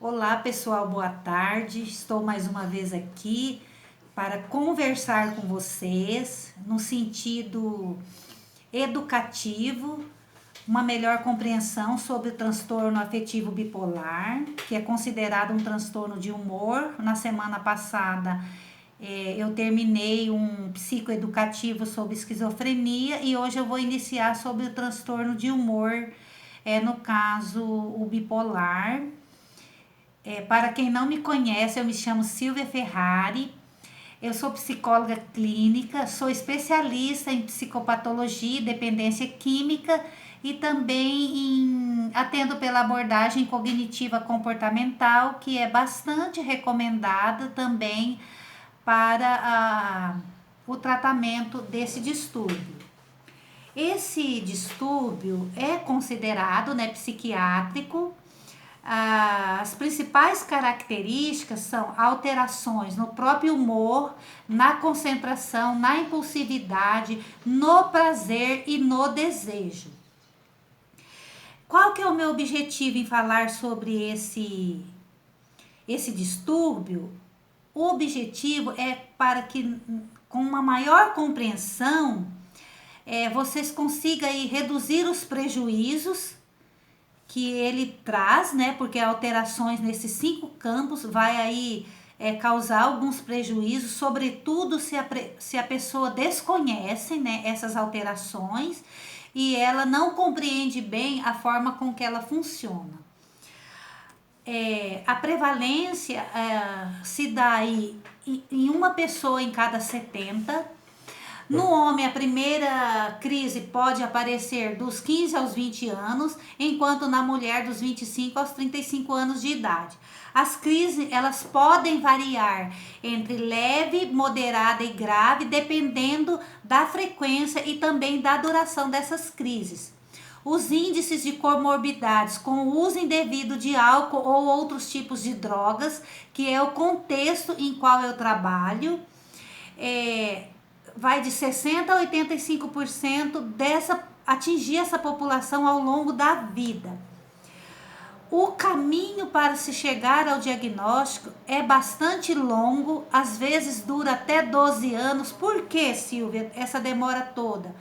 Olá, pessoal, boa tarde. Estou mais uma vez aqui para conversar com vocês no sentido educativo, uma melhor compreensão sobre o transtorno afetivo bipolar, que é considerado um transtorno de humor. Na semana passada, eu terminei um psicoeducativo sobre esquizofrenia e hoje eu vou iniciar sobre o transtorno de humor, no caso, o bipolar. Para quem não me conhece, eu me chamo Silvia Ferrari, eu sou psicóloga clínica, sou especialista em psicopatologia e dependência química e também atendo pela abordagem cognitiva comportamental, que é bastante recomendada também para o tratamento desse distúrbio. Esse distúrbio é considerado, né, psiquiátrico. As principais características são alterações no próprio humor, na concentração, na impulsividade, no prazer e no desejo. Qual que é o meu objetivo em falar sobre esse distúrbio? O objetivo é para que, com uma maior compreensão, vocês consigam aí reduzir os prejuízos que ele traz, né? Porque alterações nesses 5 campos vai aí causar alguns prejuízos, sobretudo se a pessoa desconhece, né, essas alterações e ela não compreende bem a forma com que ela funciona. A prevalência se dá aí em uma pessoa em cada 70. No homem, a primeira crise pode aparecer dos 15 aos 20 anos, enquanto na mulher dos 25 aos 35 anos de idade. As crises, elas podem variar entre leve, moderada e grave, dependendo da frequência e também da duração dessas crises. Os índices de comorbidades com o uso indevido de álcool ou outros tipos de drogas, que é o contexto em qual eu trabalho, vai de 60% a 85% atingir essa população ao longo da vida. O caminho para se chegar ao diagnóstico é bastante longo, às vezes dura até 12 anos. Por que, Silvia, essa demora toda?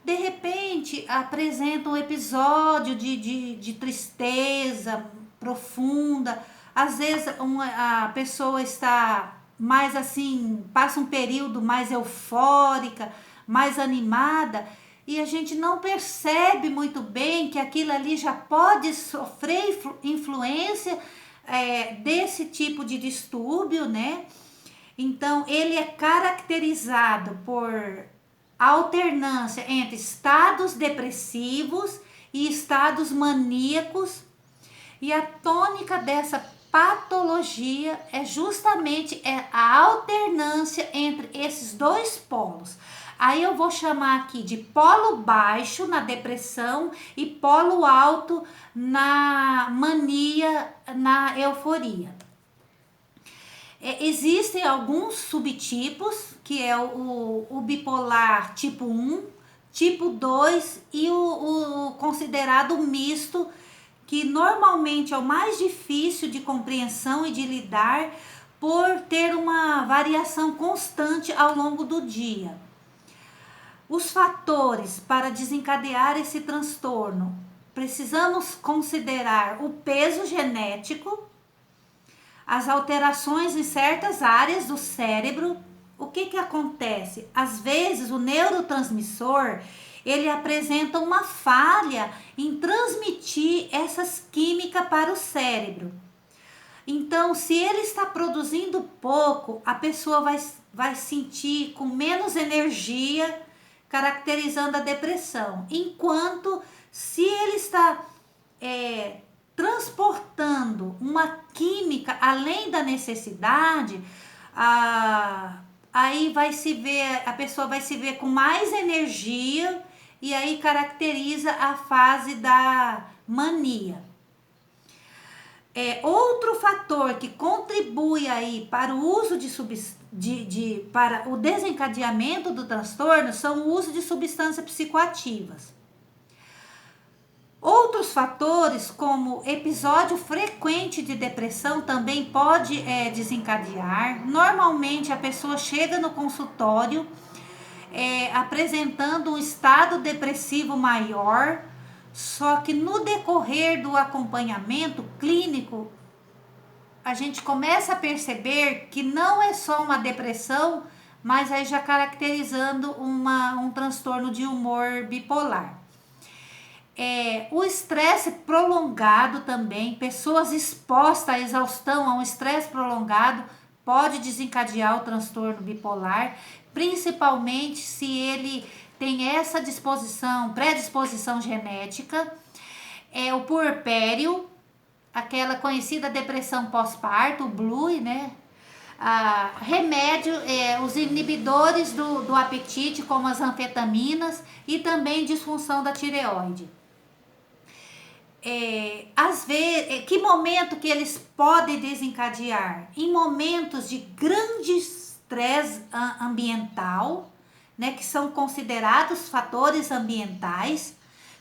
De repente, apresenta um episódio de tristeza profunda. Às vezes, a pessoa está mais assim, passa um período mais eufórica, mais animada, e a gente não percebe muito bem que aquilo ali já pode sofrer influência desse tipo de distúrbio, né? Então, ele é caracterizado por alternância entre estados depressivos e estados maníacos, e a tônica dessa patologia é justamente a alternância entre esses dois polos. Aí eu vou chamar aqui de polo baixo na depressão e polo alto na mania, na euforia. Existem alguns subtipos, que é o bipolar tipo 1, tipo 2 e o considerado misto, que normalmente é o mais difícil de compreensão e de lidar por ter uma variação constante ao longo do dia. Os fatores para desencadear esse transtorno: precisamos considerar o peso genético, as alterações em certas áreas do cérebro. O que acontece? Às vezes o neurotransmissor ele apresenta uma falha em transmitir essas químicas para o cérebro. Então, se ele está produzindo pouco, a pessoa vai sentir com menos energia, caracterizando a depressão. Enquanto, se ele está transportando uma química além da necessidade, aí a pessoa vai se ver com mais energia, e aí caracteriza a fase da mania. Outro fator que contribui aí para o uso para o desencadeamento do transtorno são o uso de substâncias psicoativas. Outros fatores, como episódio frequente de depressão, também pode desencadear. Normalmente a pessoa chega no consultório apresentando um estado depressivo maior, só que no decorrer do acompanhamento clínico, a gente começa a perceber que não é só uma depressão, mas aí já caracterizando um transtorno de humor bipolar. O estresse prolongado também, pessoas expostas à exaustão, a um estresse prolongado, pode desencadear o transtorno bipolar, principalmente se ele tem essa predisposição genética. O puerpério, aquela conhecida depressão pós-parto, o BLUE, né? Remédio, os inibidores do apetite, como as anfetaminas, e também disfunção da tireoide. Às vezes, que momento que eles podem desencadear? Em momentos de grande estresse ambiental, né, que são considerados fatores ambientais,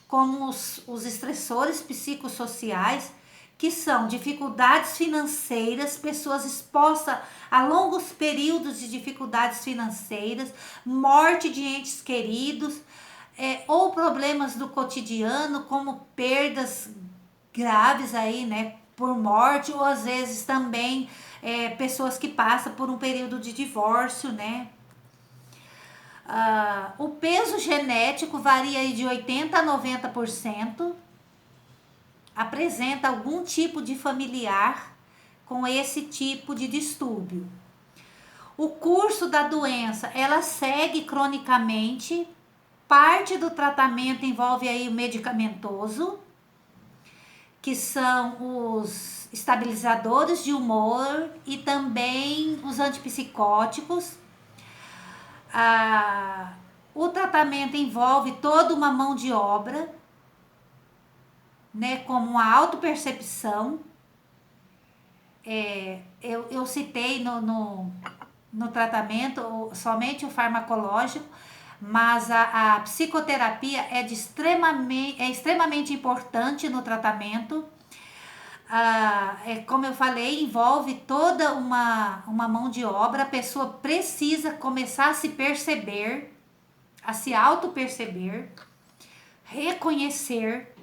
como os estressores psicossociais, que são dificuldades financeiras, pessoas expostas a longos períodos de dificuldades financeiras, morte de entes queridos, ou problemas do cotidiano, como perdas graves aí, né, por morte, ou às vezes também pessoas que passam por um período de divórcio, né. O peso genético varia aí de 80% a 90%, apresenta algum tipo de familiar com esse tipo de distúrbio. O curso da doença, ela segue cronicamente. Parte do tratamento envolve aí o medicamentoso, que são os estabilizadores de humor e também os antipsicóticos. O tratamento envolve toda uma mão de obra, né, como uma autopercepção. Eu citei no tratamento somente o farmacológico, mas a psicoterapia é extremamente importante no tratamento. Como eu falei, envolve toda uma mão de obra. A pessoa precisa começar a se perceber, a se auto-perceber, reconhecer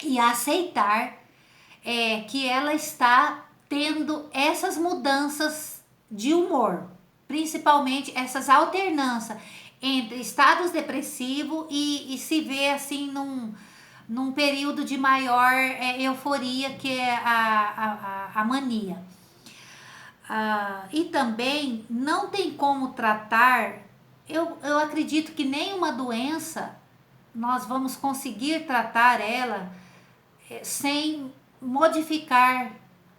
e aceitar que ela está tendo essas mudanças de humor, principalmente essas alternâncias entre estados depressivos e se vê assim num período de maior euforia, que é a mania. E também não tem como tratar, eu acredito que nenhuma doença nós vamos conseguir tratar ela sem modificar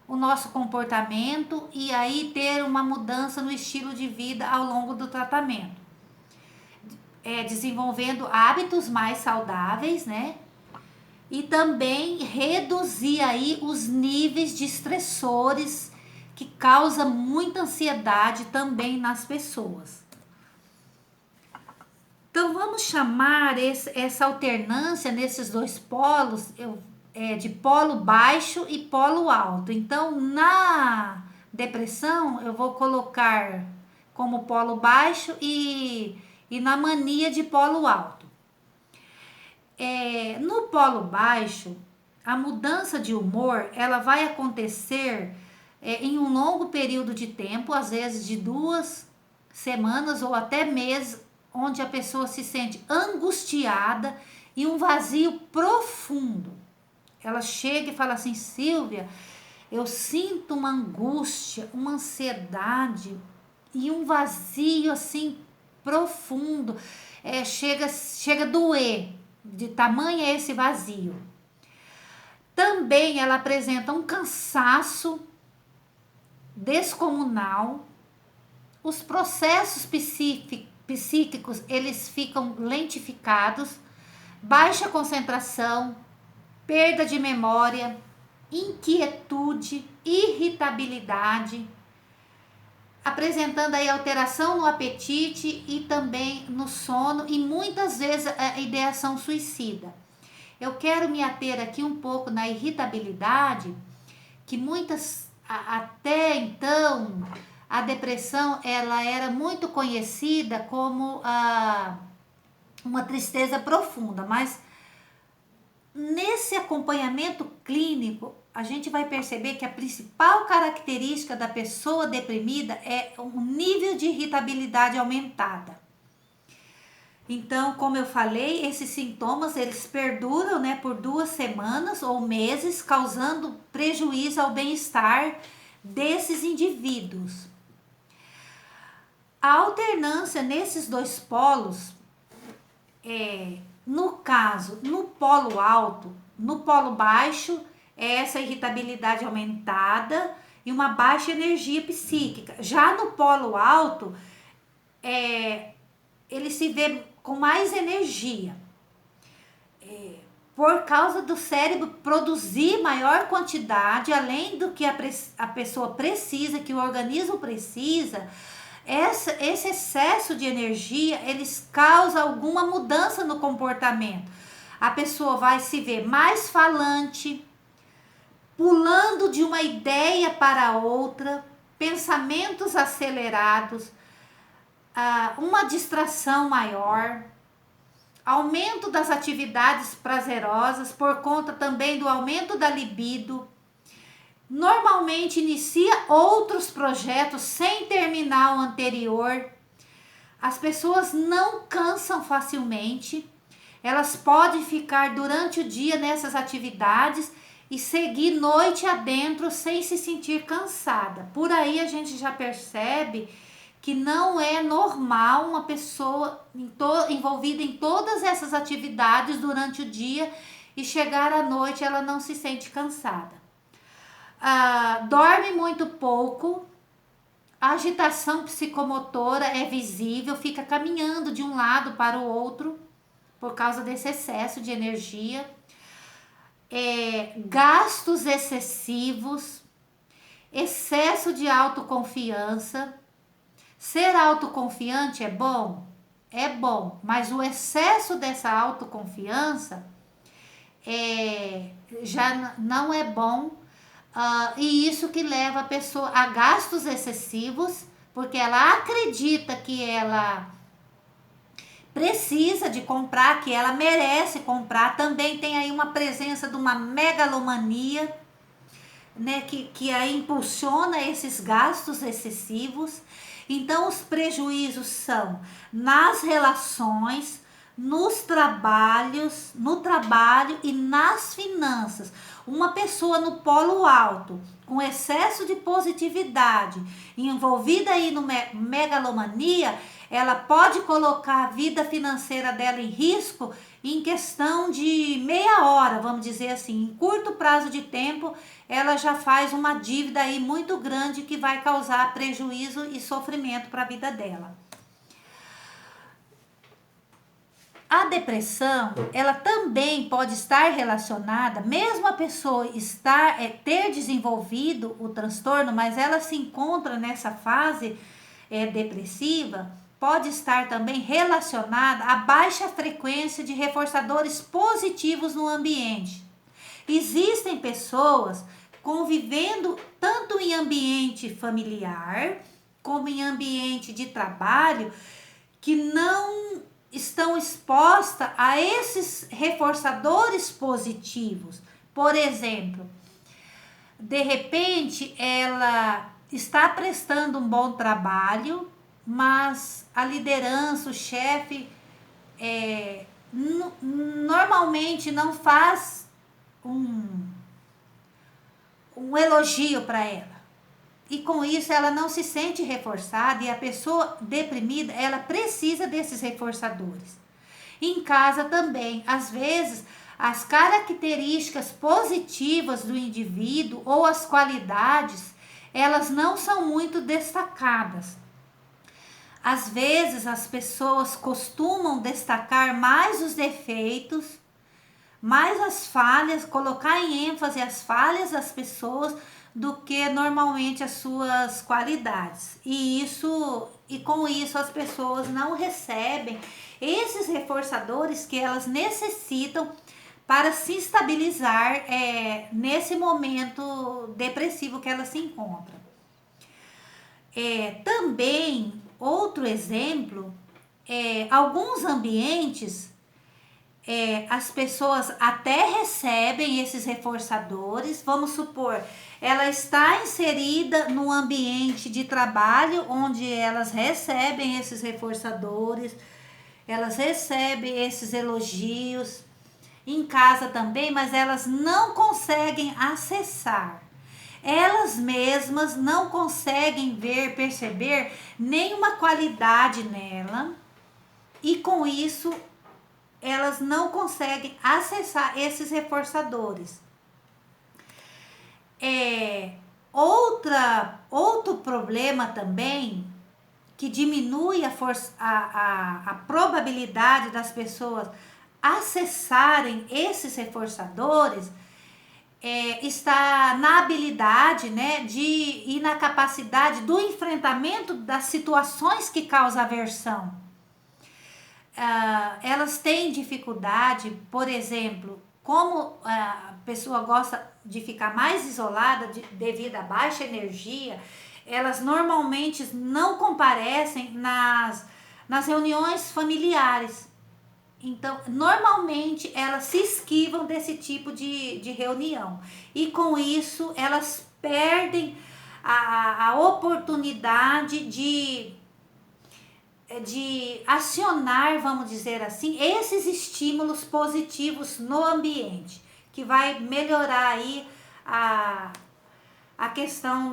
o nosso comportamento e aí ter uma mudança no estilo de vida ao longo do tratamento. Desenvolvendo hábitos mais saudáveis, né? E também reduzir aí os níveis de estressores que causam muita ansiedade também nas pessoas. Então vamos chamar essa alternância nesses dois polos de polo baixo e polo alto. Então na depressão eu vou colocar como polo baixo e na mania de polo alto. No polo baixo, a mudança de humor ela vai acontecer em um longo período de tempo, às vezes de 2 semanas ou até meses, onde a pessoa se sente angustiada e um vazio profundo. Ela chega e fala assim: Silvia, eu sinto uma angústia, uma ansiedade e um vazio assim profundo, chega a doer, de tamanho é esse vazio. Também ela apresenta um cansaço descomunal, os processos psíquicos eles ficam lentificados, baixa concentração, perda de memória, inquietude, irritabilidade, apresentando aí alteração no apetite e também no sono e muitas vezes a ideação suicida. Eu quero me ater aqui um pouco na irritabilidade, que muitas, até então, a depressão ela era muito conhecida como uma tristeza profunda, mas nesse acompanhamento clínico, a gente vai perceber que a principal característica da pessoa deprimida é um nível de irritabilidade aumentada. Então, como eu falei, esses sintomas eles perduram, né, por 2 semanas ou meses, causando prejuízo ao bem-estar desses indivíduos. A alternância nesses 2 polos, no caso, no polo alto, no polo baixo, é essa irritabilidade aumentada e uma baixa energia psíquica. Já no polo alto, ele se vê com mais energia, por causa do cérebro produzir maior quantidade, além do que a pessoa precisa, que o organismo precisa. Esse excesso de energia, eles causam alguma mudança no comportamento. A pessoa vai se ver mais falante, pulando de uma ideia para outra, pensamentos acelerados, uma distração maior, aumento das atividades prazerosas por conta também do aumento da libido. Normalmente inicia outros projetos sem terminar o anterior. As pessoas não cansam facilmente. Elas podem ficar durante o dia nessas atividades e seguir noite adentro sem se sentir cansada. Por aí a gente já percebe que não é normal uma pessoa envolvida em todas essas atividades durante o dia e chegar à noite ela não se sente cansada. Dorme muito pouco, a agitação psicomotora é visível, fica caminhando de um lado para o outro por causa desse excesso de energia. Gastos excessivos, excesso de autoconfiança. Ser autoconfiante é bom? É bom, mas o excesso dessa autoconfiança já não é bom, e isso que leva a pessoa a gastos excessivos, porque ela acredita que ela precisa de comprar, que ela merece comprar. Também tem aí uma presença de uma megalomania, né, que aí impulsiona esses gastos excessivos. Então, os prejuízos são nas relações, no trabalho e nas finanças. Uma pessoa no polo alto, com excesso de positividade, envolvida aí no megalomania, ela pode colocar a vida financeira dela em risco em questão de meia hora, vamos dizer assim. Em curto prazo de tempo, ela já faz uma dívida aí muito grande que vai causar prejuízo e sofrimento para a vida dela. A depressão, ela também pode estar relacionada, mesmo a pessoa ter desenvolvido o transtorno, mas ela se encontra nessa fase depressiva, pode estar também relacionada à baixa frequência de reforçadores positivos no ambiente. Existem pessoas convivendo tanto em ambiente familiar como em ambiente de trabalho que não estão expostas a esses reforçadores positivos. Por exemplo, de repente ela está prestando um bom trabalho, mas a liderança, o chefe, normalmente não faz um elogio para ela. E com isso ela não se sente reforçada, e a pessoa deprimida, ela precisa desses reforçadores. Em casa também, às vezes, as características positivas do indivíduo ou as qualidades, elas não são muito destacadas. Às vezes as pessoas costumam destacar mais os defeitos, mais as falhas, colocar em ênfase as falhas das pessoas do que normalmente as suas qualidades. E com isso as pessoas não recebem esses reforçadores que elas necessitam para se estabilizar nesse momento depressivo que ela se encontra. Também, outro exemplo, alguns ambientes, as pessoas até recebem esses reforçadores. Vamos supor, ela está inserida no ambiente de trabalho onde elas recebem esses reforçadores, elas recebem esses elogios, em casa também, mas elas não conseguem acessar. Elas mesmas não conseguem ver, perceber nenhuma qualidade nela, e com isso elas não conseguem acessar esses reforçadores. Outro problema também que diminui a probabilidade das pessoas acessarem esses reforçadores está na habilidade, né, e na capacidade do enfrentamento das situações que causam aversão. Elas têm dificuldade, por exemplo, como a pessoa gosta de ficar mais isolada devido à baixa energia, elas normalmente não comparecem nas reuniões familiares. Então, normalmente elas se esquivam desse tipo de reunião, e com isso elas perdem a oportunidade de acionar, vamos dizer assim, esses estímulos positivos no ambiente, que vai melhorar aí a questão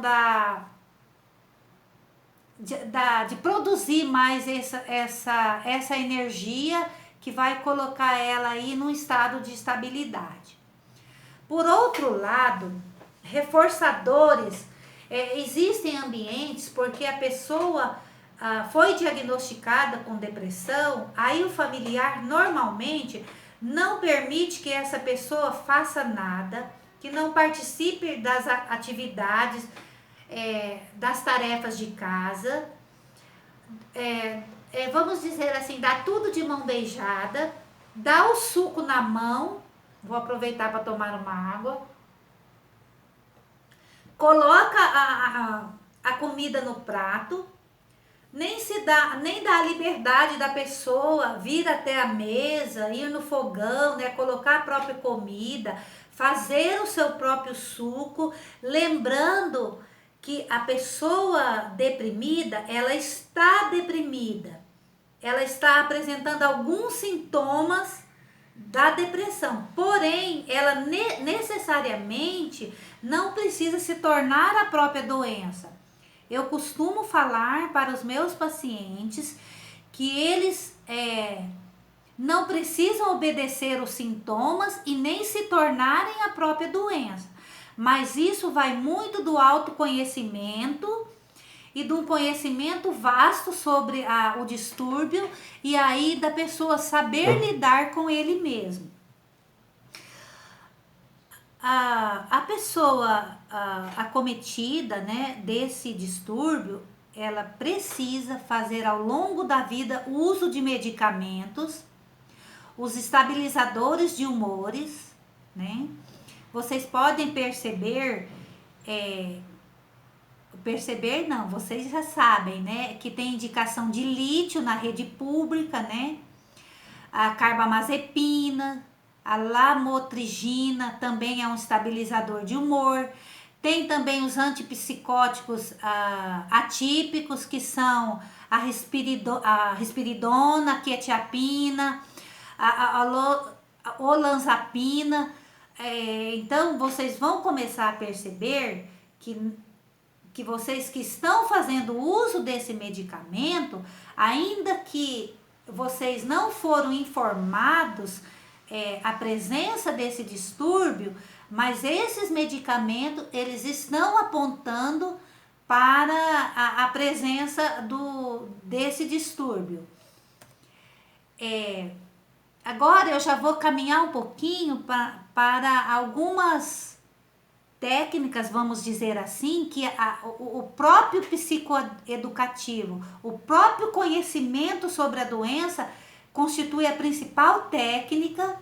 de produzir mais essa energia, que vai colocar ela aí num estado de estabilidade. Por outro lado, reforçadores, existem ambientes porque a pessoa foi diagnosticada com depressão, aí o familiar normalmente não permite que essa pessoa faça nada, que não participe das atividades, das tarefas de casa, vamos dizer assim, dá tudo de mão beijada, dá o suco na mão, vou aproveitar para tomar uma água, coloca a comida no prato, nem dá a liberdade da pessoa vir até a mesa, ir no fogão, né, colocar a própria comida, fazer o seu próprio suco, lembrando que a pessoa deprimida, ela está deprimida, ela está apresentando alguns sintomas da depressão, porém, ela necessariamente não precisa se tornar a própria doença. Eu costumo falar para os meus pacientes que eles não precisam obedecer os sintomas e nem se tornarem a própria doença, mas isso vai muito do autoconhecimento e de um conhecimento vasto sobre o distúrbio, e aí da pessoa saber lidar com ele mesmo. A pessoa acometida, né, desse distúrbio, ela precisa fazer ao longo da vida uso de medicamentos, os estabilizadores de humores, né? Vocês podem perceber não, vocês já sabem, né, que tem indicação de lítio na rede pública, né? A carbamazepina, a lamotrigina também é um estabilizador de humor. Tem também os antipsicóticos atípicos, que são a risperidona, a quetiapina, a olanzapina. Então, vocês vão começar a perceber que vocês que estão fazendo uso desse medicamento, ainda que vocês não foram informados a presença desse distúrbio, mas esses medicamentos, eles estão apontando para a presença desse distúrbio. Agora eu já vou caminhar um pouquinho para algumas técnicas, vamos dizer assim, que o próprio psicoeducativo, o próprio conhecimento sobre a doença constitui a principal técnica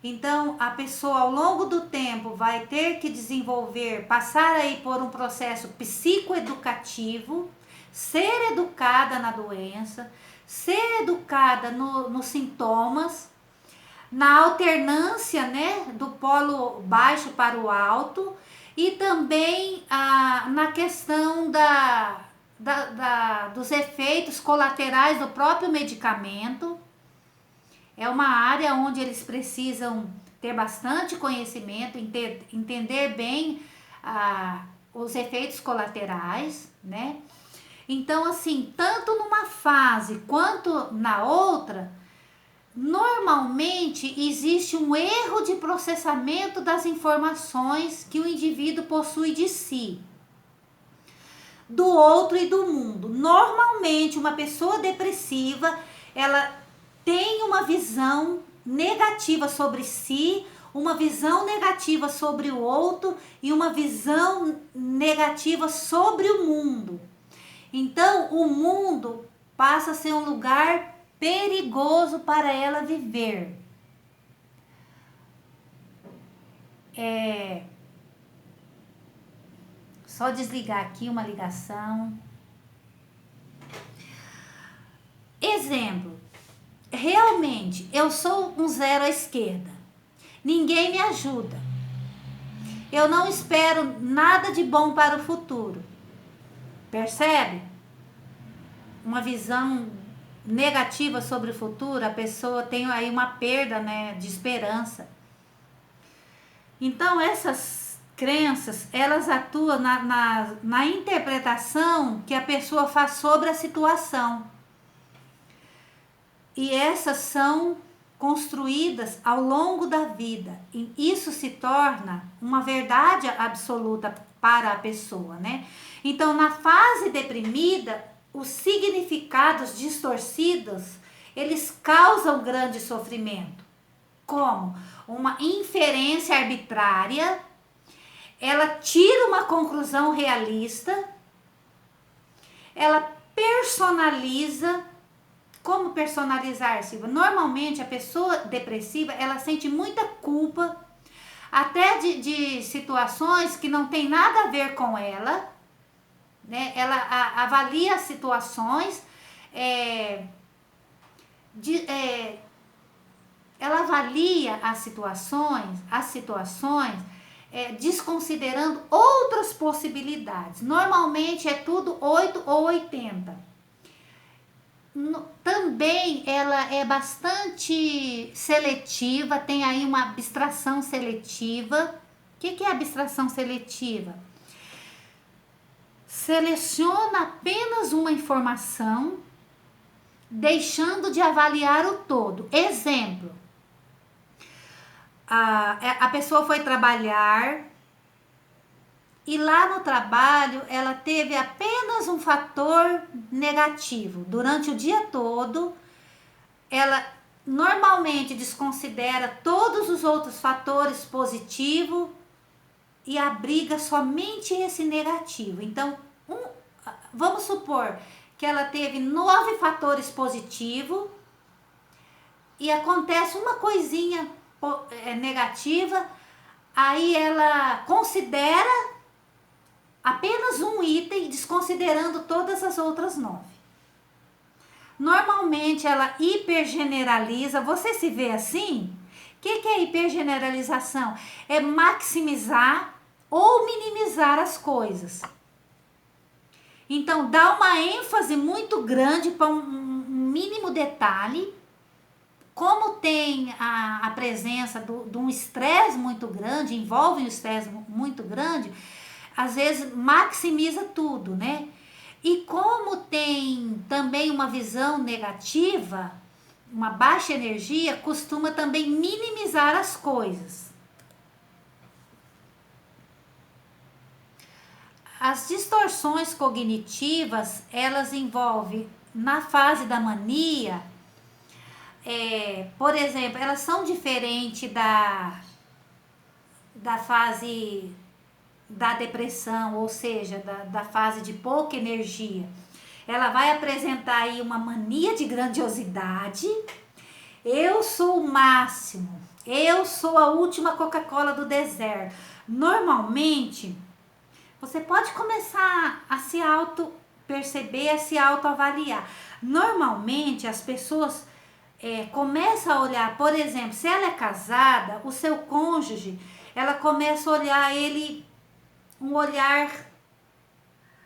Então, a pessoa ao longo do tempo vai ter que desenvolver, passar aí por um processo psicoeducativo, ser educada na doença, ser educada nos sintomas, na alternância, né, do polo baixo para o alto e também na questão dos efeitos colaterais do próprio medicamento. É uma área onde eles precisam ter bastante conhecimento, entender bem os efeitos colaterais, né? Então, assim, tanto numa fase quanto na outra, normalmente existe um erro de processamento das informações que o indivíduo possui de si, do outro e do mundo. Normalmente, uma pessoa depressiva, ela tem uma visão negativa sobre si, uma visão negativa sobre o outro e uma visão negativa sobre o mundo. Então, o mundo passa a ser um lugar perigoso para ela viver. Só desligar aqui uma ligação. Exemplo. Realmente, eu sou um zero à esquerda. Ninguém me ajuda. Eu não espero nada de bom para o futuro. Percebe? Uma visão negativa sobre o futuro, a pessoa tem aí uma perda, né, de esperança. Então, essas crenças, elas atuam na interpretação que a pessoa faz sobre a situação. E essas são construídas ao longo da vida. E isso se torna uma verdade absoluta para a pessoa, né? Então, na fase deprimida, os significados distorcidos, eles causam grande sofrimento. Como? Uma inferência arbitrária, ela tira uma conclusão realista, ela personaliza. Como personalizar, Silvia? Normalmente a pessoa depressiva, ela sente muita culpa, até de situações que não tem nada a ver com ela, né? Ela avalia as situações, ela avalia as situações desconsiderando outras possibilidades. Normalmente é tudo 8 ou 80. Também ela é bastante seletiva, tem aí uma abstração seletiva. O que é abstração seletiva? Seleciona apenas uma informação, deixando de avaliar o todo. Exemplo, a pessoa foi trabalhar e lá no trabalho ela teve apenas um fator negativo. Durante o dia todo, ela normalmente desconsidera todos os outros fatores positivos e abriga somente esse negativo. Então, vamos supor que ela teve 9 fatores positivos e acontece uma coisinha negativa, aí ela considera apenas um item, desconsiderando todas as outras 9. Normalmente ela hipergeneraliza. Você se vê assim? O que é hipergeneralização? É maximizar ou minimizar as coisas. Então, dá uma ênfase muito grande para um mínimo detalhe. Como tem a presença de um estresse muito grande, envolve um estresse muito grande, às vezes maximiza tudo, né? E como tem também uma visão negativa, uma baixa energia, costuma também minimizar as coisas. As distorções cognitivas, elas envolvem, na fase da mania, por exemplo, elas são diferentes da fase da depressão, ou seja, da fase de pouca energia. Ela vai apresentar aí uma mania de grandiosidade. Eu sou o máximo, Eu sou a última Coca-Cola do deserto. Normalmente, você pode começar a se auto-perceber, a se autoavaliar. Normalmente, as pessoas começam a olhar, por exemplo, se ela é casada, o seu cônjuge, ela começa a olhar ele, um olhar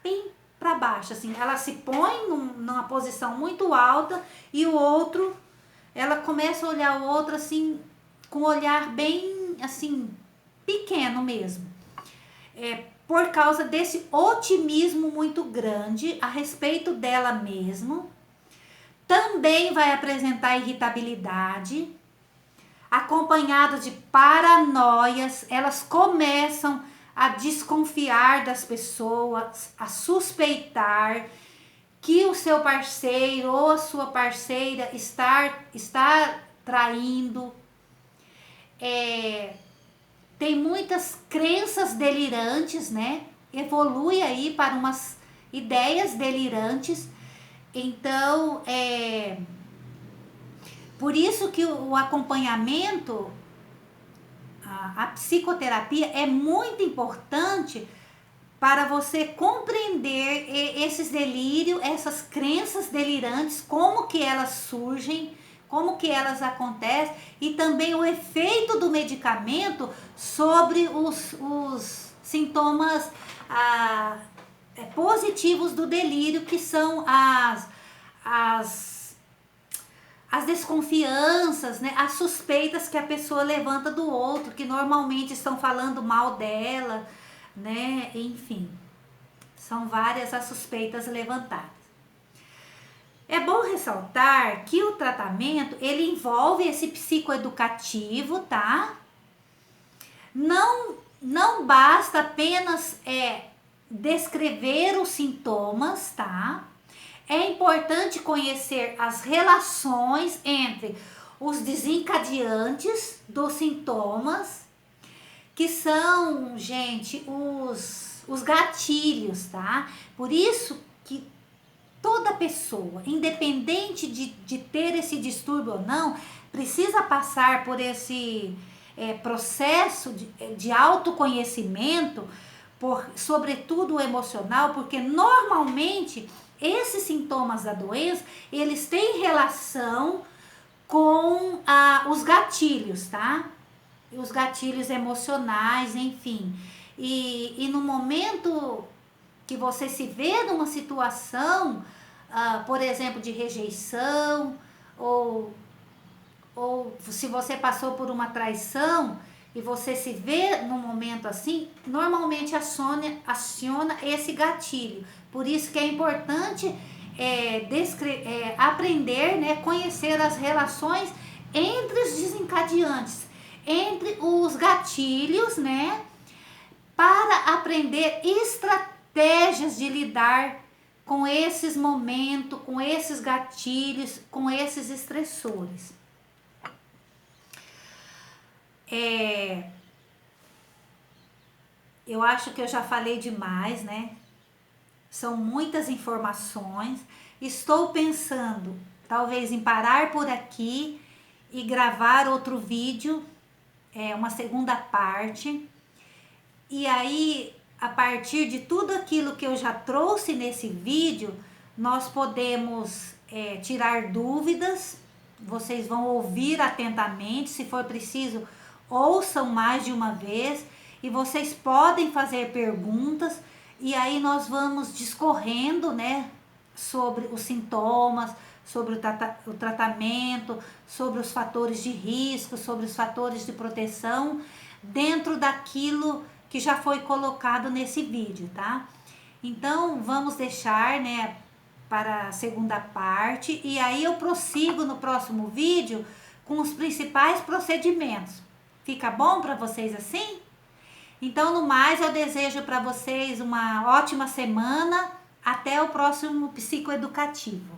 bem para baixo, assim. Ela se põe numa posição muito alta e o outro, ela começa a olhar o outro assim, com um olhar bem, assim, pequeno mesmo. Por causa desse otimismo muito grande a respeito dela mesma. Também vai apresentar irritabilidade, acompanhado de paranoias. Elas começam a desconfiar das pessoas, a suspeitar que o seu parceiro ou a sua parceira está traindo. Tem muitas crenças delirantes, né? Evolui aí para umas ideias delirantes. Então, por isso que o acompanhamento, a psicoterapia é muito importante para você compreender esses delírios, essas crenças delirantes, como que elas surgem, como que elas acontecem e também o efeito do medicamento sobre os sintomas positivos do delírio, que são as desconfianças, né? As suspeitas que a pessoa levanta do outro, que normalmente estão falando mal dela, né? Enfim, são várias as suspeitas levantadas. É bom ressaltar que o tratamento, ele envolve esse psicoeducativo, tá? Não basta apenas descrever os sintomas, tá? É importante conhecer as relações entre os desencadeantes dos sintomas, que são, gente, os gatilhos, tá? Por isso que toda pessoa, independente de ter esse distúrbio ou não, precisa passar por esse processo de autoconhecimento, sobretudo o emocional, porque normalmente esses sintomas da doença, eles têm relação com os gatilhos, tá? Os gatilhos emocionais, enfim. E no momento que você se vê numa situação, por exemplo, de rejeição, ou se você passou por uma traição e você se vê num momento assim, normalmente aciona esse gatilho. Por isso que é importante aprender, né, conhecer as relações entre os desencadeantes, entre os gatilhos, né, para aprender estratégias de lidar com esses momentos, com esses gatilhos, com esses estressores. Eu acho que eu já falei demais, né? São muitas informações. Estou pensando, talvez, em parar por aqui e gravar outro vídeo, uma segunda parte. E aí, a partir de tudo aquilo que eu já trouxe nesse vídeo, nós podemos tirar dúvidas. Vocês vão ouvir atentamente, se for preciso, ouçam mais de uma vez. E vocês podem fazer perguntas, e aí nós vamos discorrendo, né, sobre os sintomas, sobre o tratamento, sobre os fatores de risco, sobre os fatores de proteção, dentro daquilo que já foi colocado nesse vídeo, tá? Então, vamos deixar, né, para a segunda parte, e aí eu prossigo no próximo vídeo com os principais procedimentos. Fica bom para vocês assim? Então, no mais, eu desejo para vocês uma ótima semana. Até o próximo Psicoeducativo.